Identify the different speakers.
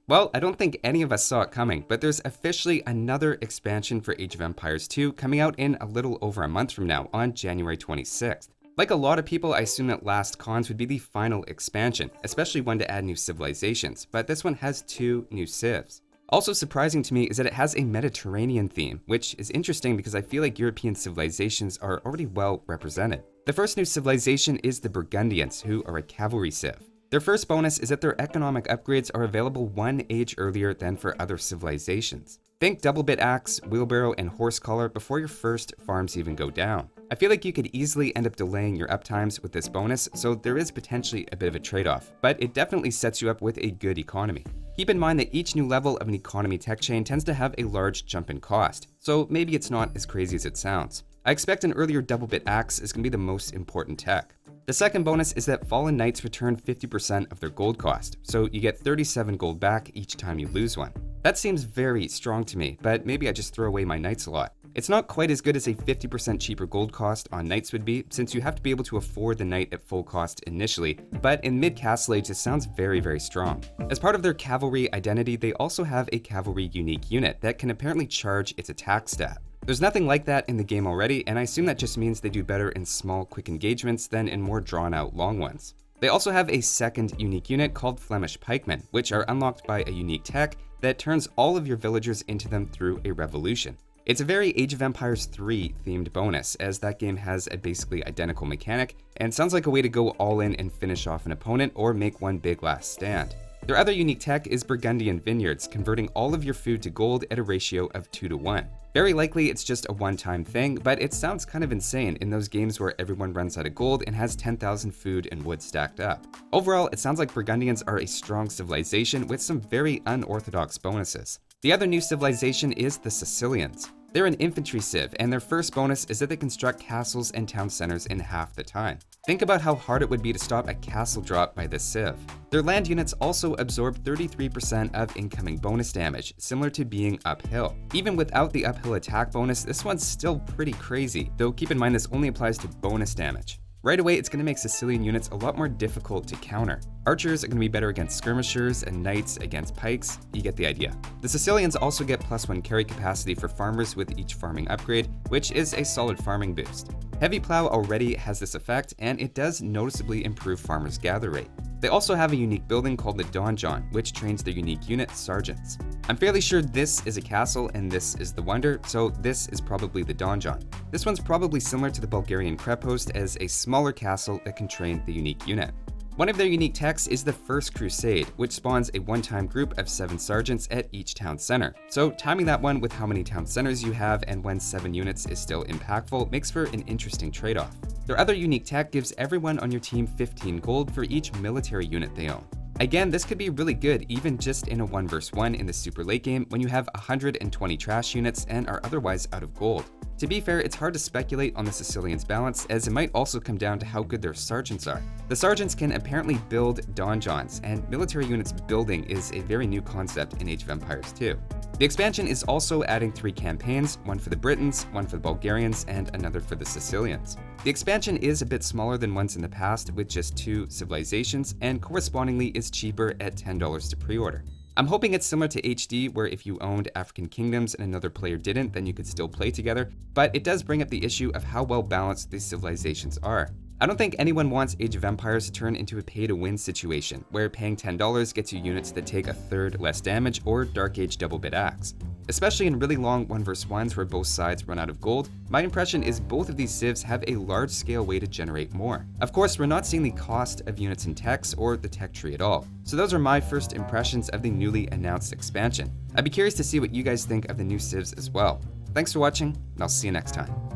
Speaker 1: Well, I don't think any of us saw it coming, but there's officially another expansion for Age of Empires 2 coming out in a little over a month from now on January 26th. Like a lot of people, I assume that Last Cons would be the final expansion, especially one to add new civilizations, but this one has 2 new civs. Also surprising to me is that it has a Mediterranean theme, which is interesting because I feel like European civilizations are already well represented. The first new civilization is the Burgundians, who are a cavalry civ. Their first bonus is that their economic upgrades are available 1 age earlier than for other civilizations. Think double bit axe, wheelbarrow, and horse collar before your first farms even go down. I feel like you could easily end up delaying your uptimes with this bonus, so there is potentially a bit of a trade-off, but it definitely sets you up with a good economy. Keep in mind that each new level of an economy tech chain tends to have a large jump in cost, so maybe it's not as crazy as it sounds. I expect an earlier double bit axe is going to be the most important tech. The second bonus is that Fallen Knights return 50% of their gold cost, so you get 37 gold back each time you lose one. That seems very strong to me, but maybe I just throw away my knights a lot. It's not quite as good as a 50% cheaper gold cost on knights would be, since you have to be able to afford the knight at full cost initially, but in mid-Castle Age this sounds very strong. As part of their cavalry identity, they also have a cavalry unique unit that can apparently charge its attack stat. There's nothing like that in the game already, and I assume that just means they do better in small, quick engagements than in more drawn-out long ones. They also have a second unique unit called Flemish Pikemen, which are unlocked by a unique tech that turns all of your villagers into them through a revolution. It's a very Age of Empires 3 themed bonus, as that game has a basically identical mechanic, and sounds like a way to go all in and finish off an opponent or make one big last stand. Their other unique tech is Burgundian vineyards, converting all of your food to gold at a ratio of 2 to 1. Very likely it's just a one-time thing, but it sounds kind of insane in those games where everyone runs out of gold and has 10,000 food and wood stacked up. Overall, it sounds like Burgundians are a strong civilization with some very unorthodox bonuses. The other new civilization is the Sicilians. They're an infantry civ, and their first bonus is that they construct castles and town centers in half the time. Think about how hard it would be to stop a castle drop by this civ. Their land units also absorb 33% of incoming bonus damage, similar to being uphill. Even without the uphill attack bonus, this one's still pretty crazy, though keep in mind this only applies to bonus damage. Right away, it's going to make Sicilian units a lot more difficult to counter. Archers are going to be better against skirmishers and knights against pikes. You get the idea. The Sicilians also get +1 carry capacity for farmers with each farming upgrade, which is a solid farming boost. Heavy plow already has this effect, and it does noticeably improve farmers' gather rate. They also have a unique building called the Donjon, which trains their unique unit, sergeants. I'm fairly sure this is a castle and this is the Wonder, so this is probably the Donjon. This one's probably similar to the Bulgarian Krepost as a smaller castle that can train the unique unit. One of their unique techs is the First Crusade, which spawns a one-time group of 7 sergeants at each town center. So timing that one with how many town centers you have and when 7 units is still impactful makes for an interesting trade-off. Their other unique tech gives everyone on your team 15 gold for each military unit they own. Again, this could be really good even just in a 1 vs 1 in the super late game when you have 120 trash units and are otherwise out of gold. To be fair, it's hard to speculate on the Sicilians' balance, as it might also come down to how good their sergeants are. The sergeants can apparently build donjons, and military units building is a very new concept in Age of Empires 2. The expansion is also adding 3 campaigns, one for the Britons, one for the Bulgarians, and another for the Sicilians. The expansion is a bit smaller than ones in the past with just 2 civilizations, and correspondingly is cheaper at $10 to pre-order. I'm hoping it's similar to HD, where if you owned African kingdoms and another player didn't, then you could still play together, but it does bring up the issue of how well balanced these civilizations are. I don't think anyone wants Age of Empires to turn into a pay-to-win situation, where paying $10 gets you units that take a third less damage or Dark Age double bit axe. Especially in really long 1 vs 1s where both sides run out of gold, my impression is both of these civs have a large-scale way to generate more. Of course, we're not seeing the cost of units and techs or the tech tree at all. So those are my first impressions of the newly announced expansion. I'd be curious to see what you guys think of the new civs as well. Thanks for watching, and I'll see you next time.